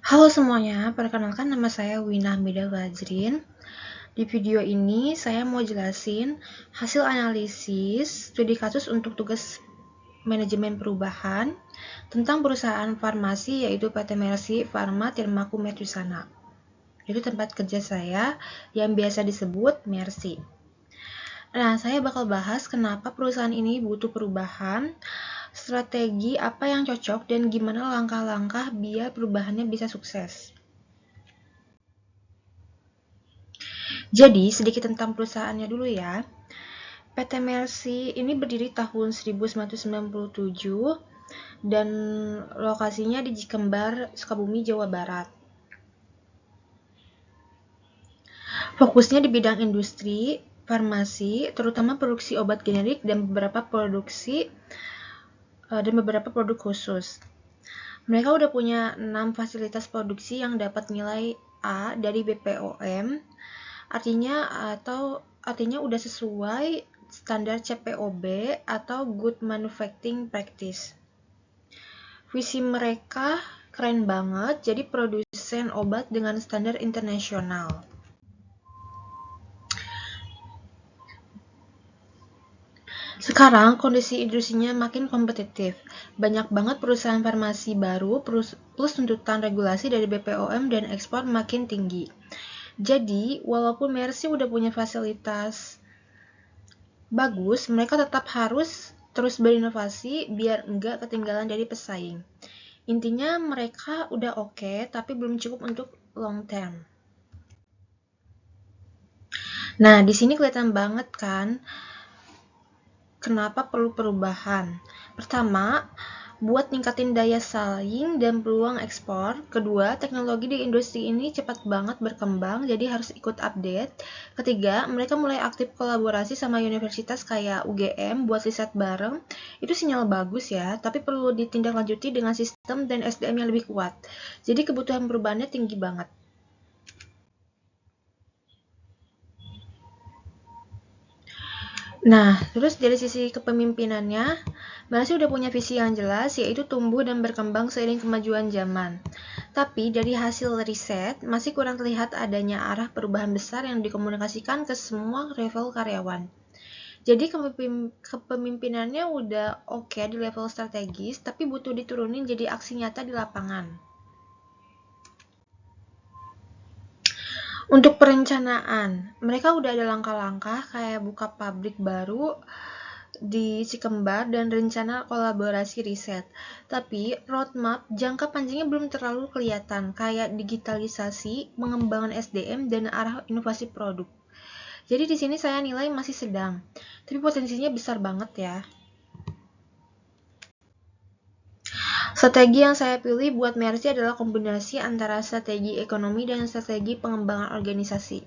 Halo semuanya, perkenalkan nama saya Wina Mida Fajrin. Di video ini saya mau jelasin hasil analisis studi kasus untuk tugas manajemen perubahan tentang perusahaan farmasi yaitu PT Mercy Pharma Tirmaku Mercusana. Itu tempat kerja saya yang biasa disebut Mercy. Nah, saya bakal bahas kenapa perusahaan ini butuh perubahan, strategi apa yang cocok, dan gimana langkah-langkah biar perubahannya bisa sukses. Jadi, sedikit tentang perusahaannya dulu ya. PT Mercy ini berdiri tahun 1997 dan lokasinya di Jikembar, Sukabumi, Jawa Barat. Fokusnya di bidang industri, farmasi, terutama produksi obat generik dan beberapa produk khusus. Mereka udah punya 6 fasilitas produksi yang dapat nilai A dari BPOM, artinya udah sesuai standar CPOB atau Good Manufacturing Practice. Visi mereka keren banget, jadi produsen obat dengan standar internasional. Sekarang kondisi industrinya makin kompetitif. Banyak banget perusahaan farmasi baru plus tuntutan regulasi dari BPOM dan ekspor makin tinggi. Jadi, walaupun Mercy udah punya fasilitas bagus, mereka tetap harus terus berinovasi biar enggak ketinggalan dari pesaing. Intinya mereka udah oke, tapi belum cukup untuk long term. Nah, di sini kelihatan banget kan kenapa perlu perubahan. Pertama, buat ningkatin daya saing dan peluang ekspor. Kedua, teknologi di industri ini cepat banget berkembang, jadi harus ikut update. Ketiga, mereka mulai aktif kolaborasi sama universitas kayak UGM buat riset bareng. Itu sinyal bagus ya, tapi perlu ditindaklanjuti dengan sistem dan SDM yang lebih kuat. Jadi kebutuhan perubahannya tinggi banget. Nah, terus dari sisi kepemimpinannya, Mercy udah punya visi yang jelas, yaitu tumbuh dan berkembang seiring kemajuan zaman. Tapi dari hasil riset, masih kurang terlihat adanya arah perubahan besar yang dikomunikasikan ke semua level karyawan. Jadi kepemimpinannya udah oke di level strategis, tapi butuh diturunin jadi aksi nyata di lapangan. Untuk perencanaan, mereka udah ada langkah-langkah kayak buka pabrik baru di Cikembar dan rencana kolaborasi riset. Tapi roadmap jangka panjangnya belum terlalu kelihatan, kayak digitalisasi, pengembangan SDM, dan arah inovasi produk. Jadi di sini saya nilai masih sedang, tapi potensinya besar banget ya. Strategi yang saya pilih buat Mercy adalah kombinasi antara strategi ekonomi dan strategi pengembangan organisasi.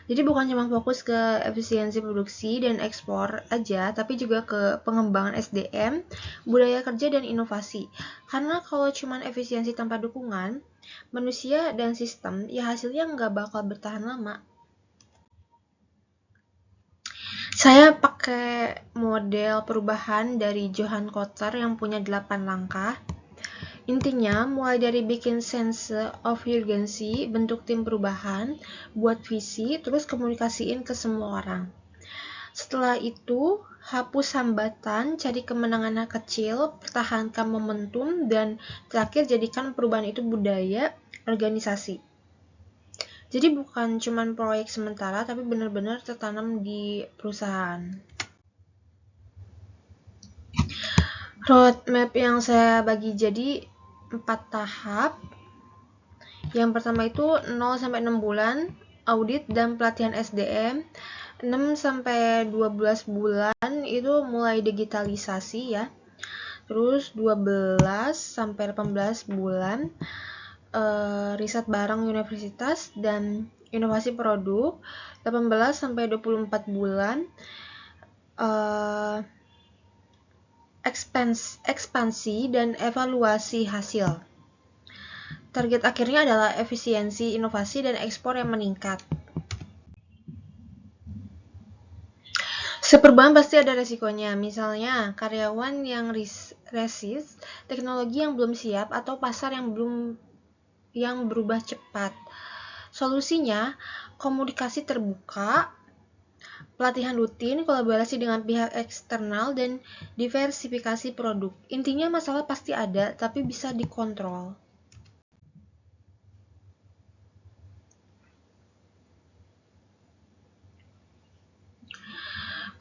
Jadi bukan cuma fokus ke efisiensi produksi dan ekspor aja, tapi juga ke pengembangan SDM, budaya kerja, dan inovasi. Karena kalau cuma efisiensi tanpa dukungan, manusia dan sistem, ya hasilnya nggak bakal bertahan lama. Saya pakai model perubahan dari Johan Kotler yang punya 8 langkah. Intinya, mulai dari bikin sense of urgency, bentuk tim perubahan, buat visi, terus komunikasiin ke semua orang. Setelah itu, hapus hambatan, cari kemenangan kecil, pertahankan momentum, dan terakhir jadikan perubahan itu budaya organisasi. Jadi bukan cuma proyek sementara, tapi benar-benar tertanam di perusahaan. Roadmap yang saya bagi jadi 4 tahap. Yang pertama itu 0-6 bulan, audit dan pelatihan SDM. 6-12 bulan itu mulai digitalisasi ya. Terus 12-18 bulan riset bareng universitas dan inovasi produk. 18-24 bulan ekspansi dan evaluasi hasil. Target akhirnya adalah efisiensi, inovasi, dan ekspor yang meningkat. Perubahan pasti ada resikonya, misalnya karyawan yang resist, teknologi yang belum siap, atau pasar yang belum yang berubah cepat. Solusinya, komunikasi terbuka, pelatihan rutin, kolaborasi dengan pihak eksternal, dan diversifikasi produk. Intinya masalah pasti ada, tapi bisa dikontrol.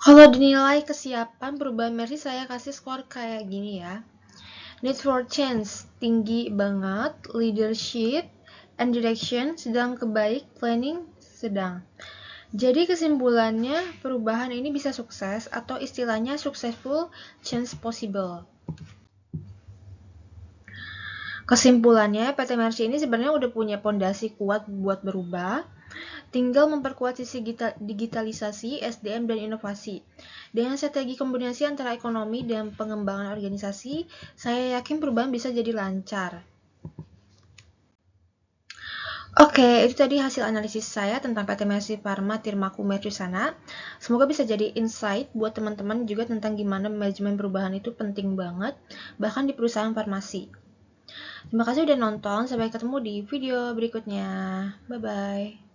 Kalau dinilai kesiapan perubahan Mercy, saya kasih skor kayak gini ya. Need for change, tinggi banget. Leadership and direction, sedang ke baik. Planning, sedang. Jadi kesimpulannya, perubahan ini bisa sukses atau istilahnya successful change possible. Kesimpulannya, PT Mercy ini sebenarnya udah punya pondasi kuat buat berubah. Tinggal memperkuat sisi digitalisasi, SDM, dan inovasi. Dengan strategi kombinasi antara ekonomi dan pengembangan organisasi, saya yakin perubahan bisa jadi lancar. Oke, itu tadi hasil analisis saya tentang PT Mercy Pharma Tirmaku Mercusana. Semoga bisa jadi insight buat teman-teman juga tentang gimana manajemen perubahan itu penting banget, bahkan di perusahaan farmasi. Terima kasih udah nonton, sampai ketemu di video berikutnya. Bye-bye.